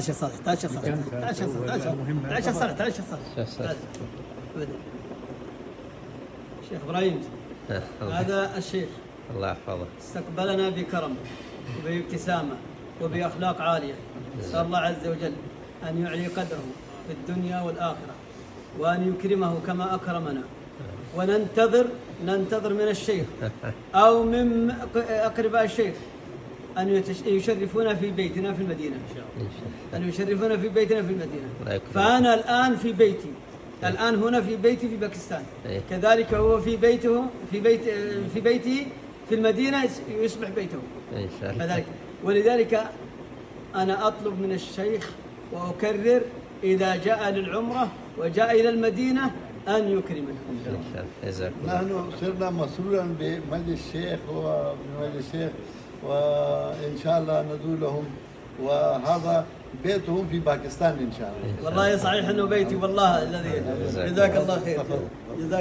تعال صالح تعال صالح تعال صالح تعال صالح شيخ إبراهيم هذا الشيخ الله يحفظه استقبلنا بكرم وبابتسامة وبأخلاق عالية. نسأل الله عز وجل أن يعلي قدره في الدنيا والآخرة وأن يكرمه كما أكرمنا. ننتظر من الشيخ أو من أقرباء الشيخ أن يشرفونا في بيتنا في المدينة إن شاء الله. أن يشرفونا في بيتنا في المدينة. فأنا الآن في بيتي، الآن هنا في بيتي في باكستان، كذلك هو في بيته في بيتي في المدينة يصبح بيته كذلك. ولذلك أنا أطلب من الشيخ وأكرر إذا جاء للعمرة وجاء إلى المدينة أن يكرمنا. نحن صرنا مسؤولا بمجلس الشيخ وبمجلس الشيخ، وإن شاء الله نزورهم، وهذا بيتهم في باكستان إن شاء الله. والله صحيح أنه بيتي والله الذي جزاك الله خير.